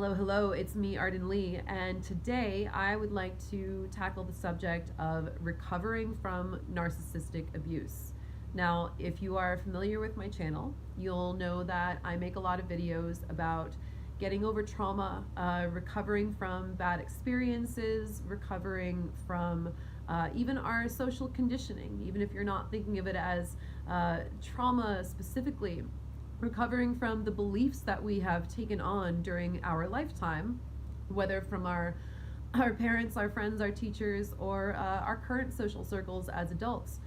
Hello, hello, it's me, Arden Lee, and today I would like to tackle the subject of recovering from narcissistic abuse. Now, if you are familiar with my channel, you'll know that I make a lot of videos about getting over trauma, recovering from bad experiences, recovering from even our social conditioning, even if you're not thinking of it as trauma specifically, recovering from the beliefs that we have taken on during our lifetime, whether from our parents, our friends, our teachers, or our current social circles as adults.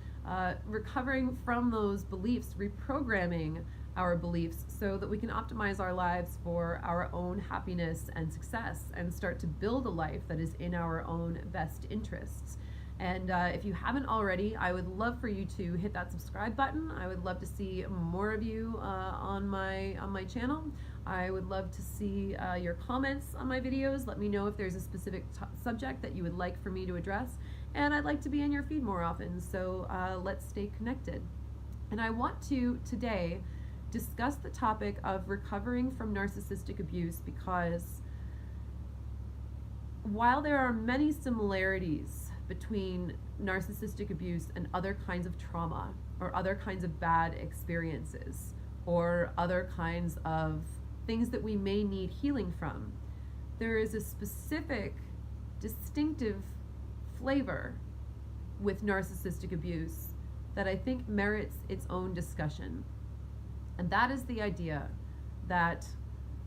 Recovering from those beliefs, reprogramming our beliefs so that we can optimize our lives for our own happiness and success and start to build a life that is in our own best interests. And if you haven't already, I would love for you to hit that subscribe button. I would love to see more of you on my channel. I would love to see your comments on my videos. Let me know if there's a specific subject that you would like for me to address. And I'd like to be in your feed more often, so let's stay connected. And I want to today discuss the topic of recovering from narcissistic abuse because while there are many similarities between narcissistic abuse and other kinds of trauma or other kinds of bad experiences or other kinds of things that we may need healing from, there is a specific, distinctive flavor with narcissistic abuse that I think merits its own discussion. And that is the idea that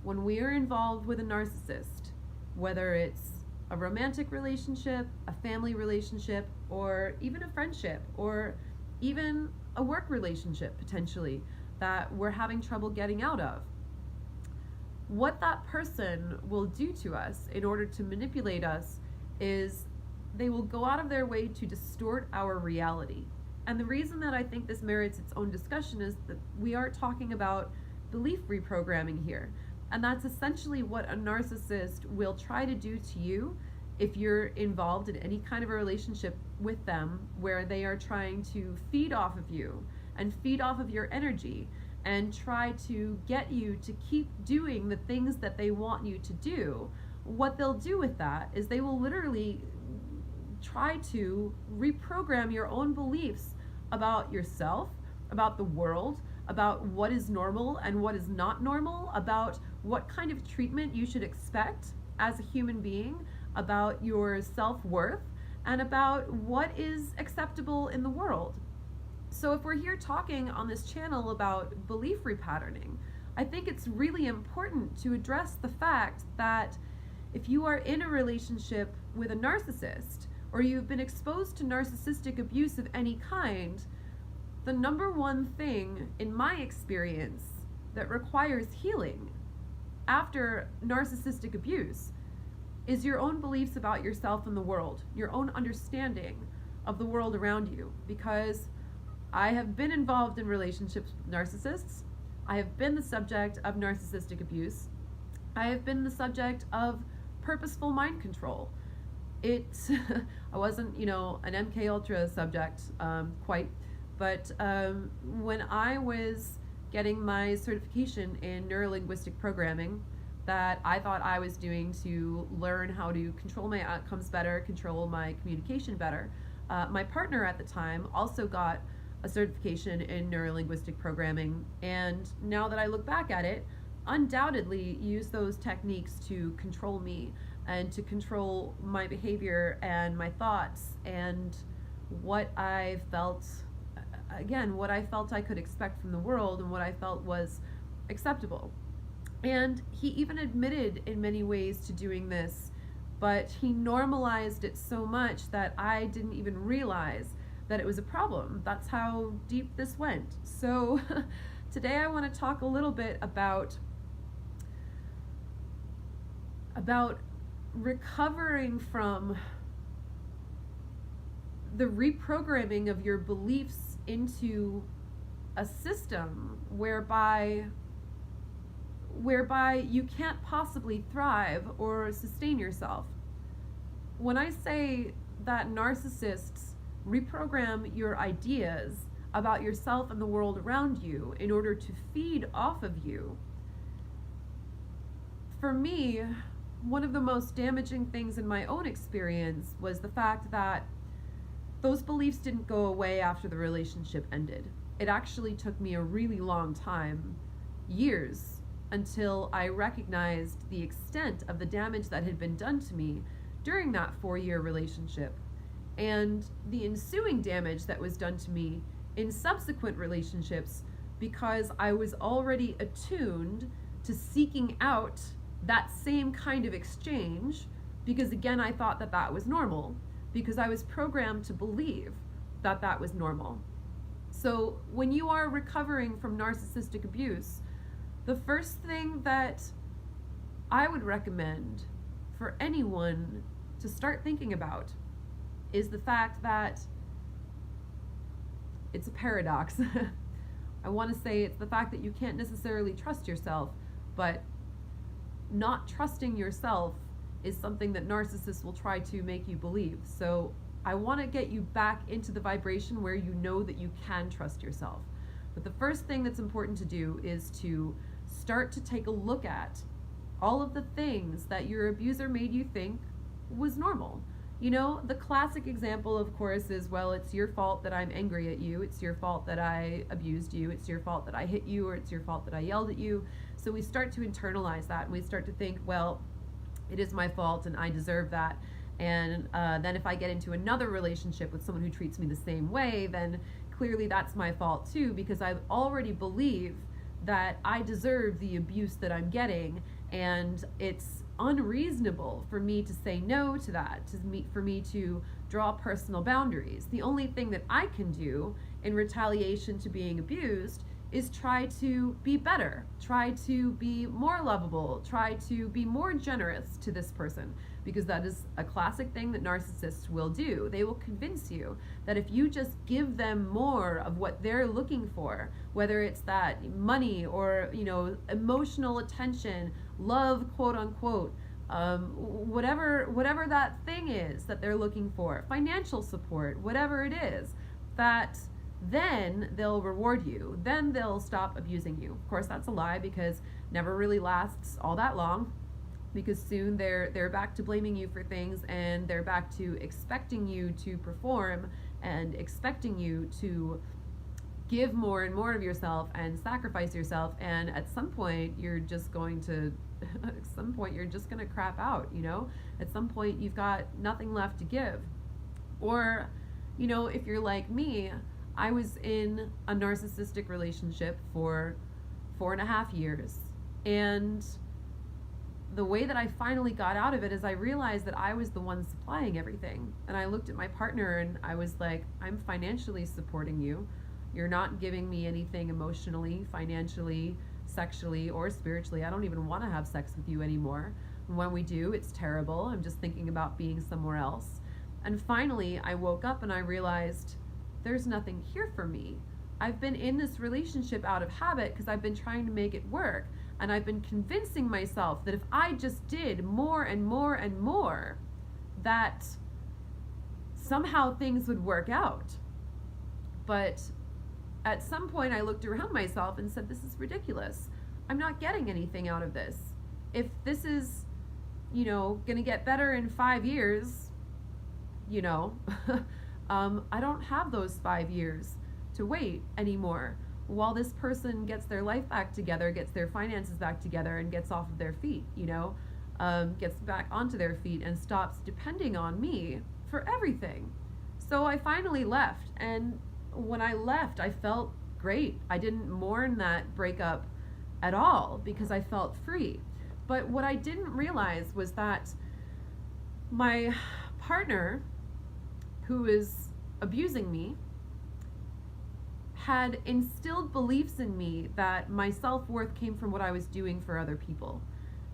when we are involved with a narcissist, whether it's a romantic relationship, a family relationship, or even a friendship, or even a work relationship potentially that we're having trouble getting out of, what that person will do to us in order to manipulate us is they will go out of their way to distort our reality. And the reason that I think this merits its own discussion is that we are talking about belief reprogramming here. And that's essentially what a narcissist will try to do to you if you're involved in any kind of a relationship with them where they are trying to feed off of you and feed off of your energy and try to get you to keep doing the things that they want you to do. What they'll do with that is they will literally try to reprogram your own beliefs about yourself, about the world, about what is normal and what is not normal, about what kind of treatment you should expect as a human being, about your self-worth, and about what is acceptable in the world. So if we're here talking on this channel about belief repatterning, I think it's really important to address the fact that if you are in a relationship with a narcissist, or you've been exposed to narcissistic abuse of any kind, the number one thing in my experience that requires healing after narcissistic abuse is your own beliefs about yourself and the world, your own understanding of the world around you. Because I have been involved in relationships with narcissists. I have been the subject of narcissistic abuse. I have been the subject of purposeful mind control. I wasn't, an MK Ultra subject quite, but when I was getting my certification in neurolinguistic programming that I thought I was doing to learn how to control my outcomes better, control my communication better, my partner at the time also got a certification in neurolinguistic programming, and now that I look back at it, undoubtedly used those techniques to control me and to control my behavior and my thoughts and what I felt, again, what I felt I could expect from the world and what I felt was acceptable. And he even admitted in many ways to doing this, but he normalized it so much that I didn't even realize that it was a problem. That's how deep this went. So today I want to talk a little bit about recovering from the reprogramming of your beliefs into a system whereby you can't possibly thrive or sustain yourself. When I say that narcissists reprogram your ideas about yourself and the world around you in order to feed off of you, For me, one of the most damaging things in my own experience was the fact that those beliefs didn't go away after the relationship ended. It actually took me a really long time, years, until I recognized the extent of the damage that had been done to me during that 4-year relationship and the ensuing damage that was done to me in subsequent relationships, because I was already attuned to seeking out that same kind of exchange, because again, I thought that that was normal, because I was programmed to believe that that was normal. So when you are recovering from narcissistic abuse, the first thing that I would recommend for anyone to start thinking about is the fact that it's a paradox. I want to say it's the fact that you can't necessarily trust yourself, but not trusting yourself is something that narcissists will try to make you believe. So I want to get you back into the vibration where you know that you can trust yourself. But the first thing that's important to do is to start to take a look at all of the things that your abuser made you think was normal. You know, the classic example, of course, is, well, it's your fault that I'm angry at you. It's your fault that I abused you. It's your fault that I hit you, or it's your fault that I yelled at you. So we start to internalize that, and we start to think, well, it is my fault and I deserve that. And then if I get into another relationship with someone who treats me the same way, then clearly that's my fault too, because I've already believed that I deserve the abuse that I'm getting, and it's unreasonable for me to say no to that, for me to draw personal boundaries. The only thing that I can do in retaliation to being abused is try to be better, try to be more lovable, try to be more generous to this person, because that is a classic thing that narcissists will do. They will convince you that if you just give them more of what they're looking for, whether it's that money or, you know, emotional attention, love, quote unquote, whatever that thing is that they're looking for, financial support, whatever it is, that then they'll reward you. Then they'll stop abusing you. Of course, that's a lie, because never really lasts all that long, because soon they're back to blaming you for things, and they're back to expecting you to perform and expecting you to give more and more of yourself and sacrifice yourself. And at some point you're just going to crap out, you know? At some point you've got nothing left to give. Or, you know, if you're like me, I was in a narcissistic relationship for 4.5 years, and the way that I finally got out of it is I realized that I was the one supplying everything. And I looked at my partner and I was like, I'm financially supporting you. You're not giving me anything emotionally, financially, sexually, or spiritually. I don't even want to have sex with you anymore. And when we do, it's terrible. I'm just thinking about being somewhere else. And finally, I woke up and I realized there's nothing here for me. I've been in this relationship out of habit because I've been trying to make it work. And I've been convincing myself that if I just did more and more and more, that somehow things would work out. But at some point I looked around myself and said, this is ridiculous. I'm not getting anything out of this. If this is, you know, gonna get better in 5 years, you know, I don't have those 5 years to wait anymore while this person gets their life back together, gets their finances back together, and gets off of their feet, you know, gets back onto their feet and stops depending on me for everything. So I finally left, and when I left, I felt great. I didn't mourn that breakup at all because I felt free. But what I didn't realize was that my partner, who is abusing me, had instilled beliefs in me that my self-worth came from what I was doing for other people,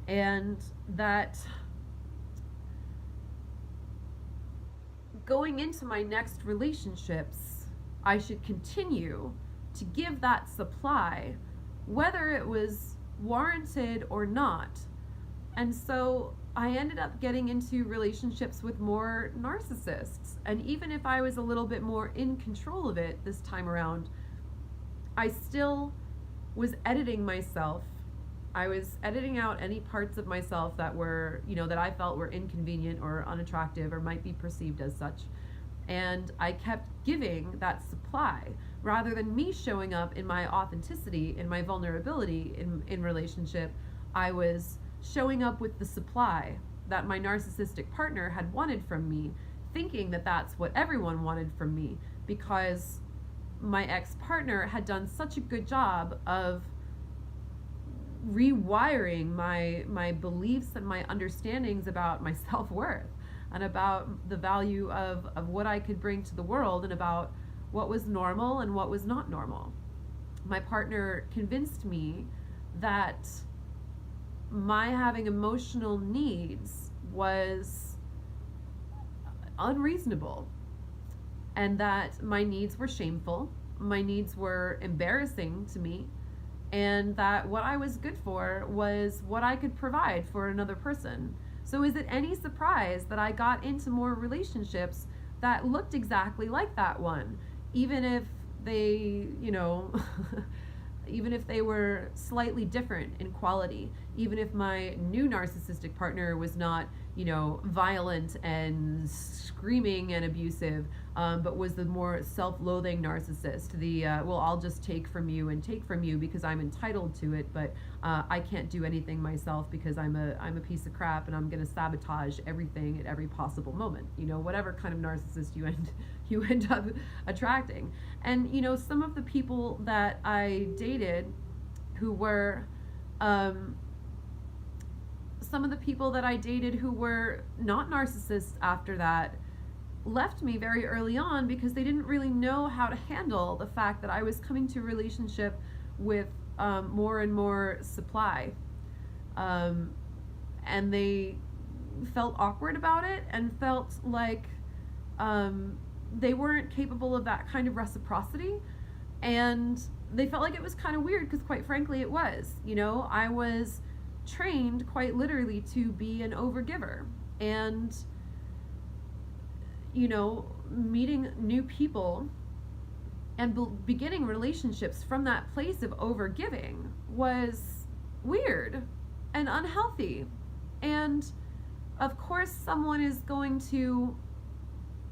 and that going into my next relationships, I should continue to give that supply, whether it was warranted or not. And so I ended up getting into relationships with more narcissists. And even if I was a little bit more in control of it this time around, I still was editing myself I was editing out any parts of myself that were, that I felt were inconvenient or unattractive or might be perceived as such. And I kept giving that supply rather than me showing up in my authenticity, in my vulnerability in relationship. I was showing up with the supply that my narcissistic partner had wanted from me, thinking that that's what everyone wanted from me, because my ex-partner had done such a good job of rewiring my beliefs and my understandings about my self-worth and about the value of what I could bring to the world and about what was normal and what was not normal. My partner convinced me that my having emotional needs was unreasonable, and that my needs were shameful, my needs were embarrassing to me, and that what I was good for was what I could provide for another person. So is it any surprise that I got into more relationships that looked exactly like that one, even if they, even if they were slightly different in quality, even if my new narcissistic partner was not, violent and screaming and abusive, but was the more self-loathing narcissist, well, I'll just take from you and take from you because I'm entitled to it, but I can't do anything myself because I'm a piece of crap, and I'm going to sabotage everything at every possible moment. Whatever kind of narcissist you end up attracting. And some of the people that I dated who were not narcissists after that left me very early on because they didn't really know how to handle the fact that I was coming to a relationship with more and more supply. And they felt awkward about it and felt like they weren't capable of that kind of reciprocity. And they felt like it was kind of weird because, quite frankly, it was. I was trained quite literally to be an overgiver. And meeting new people and beginning relationships from that place of overgiving was weird and unhealthy. And of course, someone is going to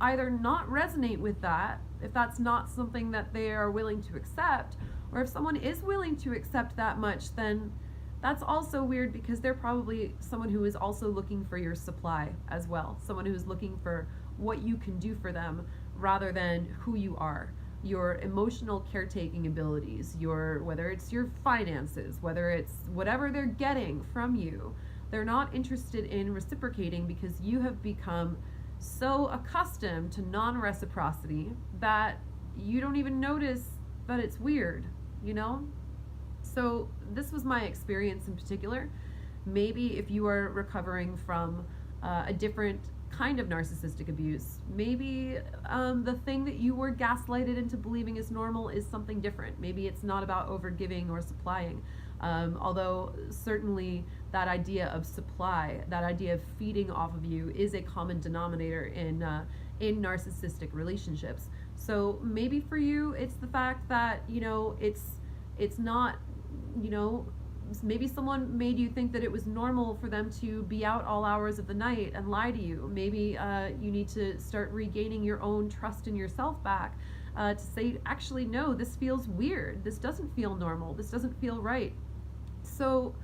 either not resonate with that, if that's not something that they are willing to accept, or if someone is willing to accept that much, then that's also weird because they're probably someone who is also looking for your supply as well, someone who's looking for what you can do for them rather than who you are, your emotional caretaking abilities, whether it's your finances, whether it's whatever they're getting from you. They're not interested in reciprocating because you have become so accustomed to non-reciprocity that you don't even notice that it's weird, So this was my experience in particular. Maybe if you are recovering from a different kind of narcissistic abuse, maybe the thing that you were gaslighted into believing is normal is something different. Maybe it's not about overgiving or supplying. Although certainly that idea of supply, that idea of feeding off of you, is a common denominator in narcissistic relationships. So maybe for you, it's the fact that it's not, maybe someone made you think that it was normal for them to be out all hours of the night and lie to you. Maybe you need to start regaining your own trust in yourself back, to say, actually, no, this feels weird. This doesn't feel normal. This doesn't feel right. So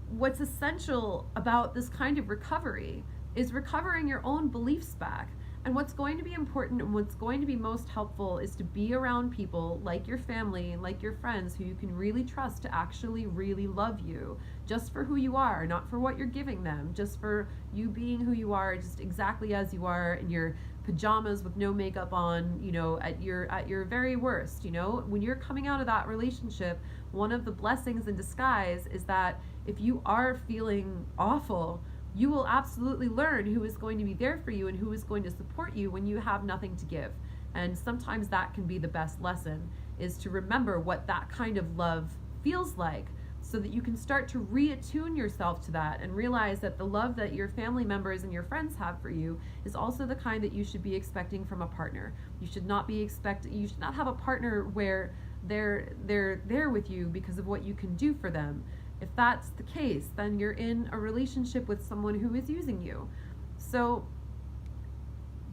what's essential about this kind of recovery is recovering your own beliefs back. And what's going to be important and what's going to be most helpful is to be around people like your family, like your friends, who you can really trust to actually really love you just for who you are, not for what you're giving them, just for you being who you are, just exactly as you are, in your pajamas with no makeup on, at your very worst. When you're coming out of that relationship, one of the blessings in disguise is that if you are feeling awful, you will absolutely learn who is going to be there for you and who is going to support you when you have nothing to give. And sometimes that can be the best lesson, is to remember what that kind of love feels like, so that you can start to reattune yourself to that and realize that the love that your family members and your friends have for you is also the kind that you should be expecting from a partner. You should not have a partner where they're there with you because of what you can do for them. If that's the case, then you're in a relationship with someone who is using you. So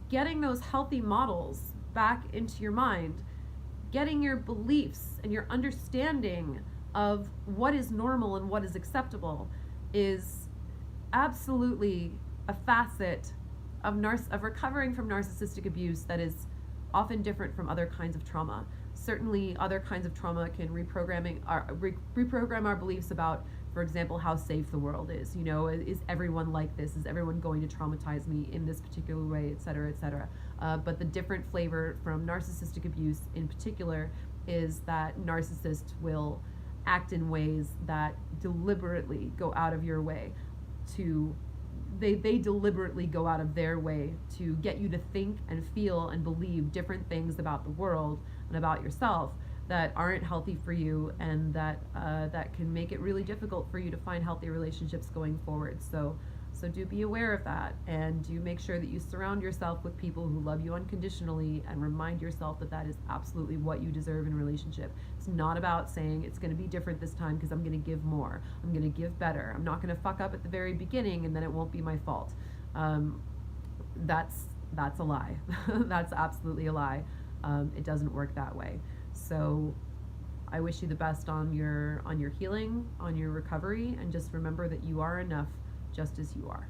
getting those healthy models back into your mind, getting your beliefs and your understanding of what is normal and what is acceptable is absolutely a facet of recovering from narcissistic abuse that is often different from other kinds of trauma. Certainly, other kinds of trauma can reprogram our beliefs about, for example, how safe the world is. You know, is everyone like this? Is everyone going to traumatize me in this particular way, et cetera, et cetera. But the different flavor from narcissistic abuse in particular is that narcissists will act in ways that deliberately go out of your way to they deliberately go out of their way to get you to think and feel and believe different things about the world and about yourself that aren't healthy for you, and that can make it really difficult for you to find healthy relationships going forward. So do be aware of that, and do make sure that you surround yourself with people who love you unconditionally, and remind yourself that that is absolutely what you deserve in a relationship. It's not about saying it's going to be different this time because I'm going to give more, I'm going to give better, I'm not going to fuck up at the very beginning and then it won't be my fault. That's a lie. That's absolutely a lie. It doesn't work that way. So I wish you the best on your healing, on your recovery, and just remember that you are enough just as you are.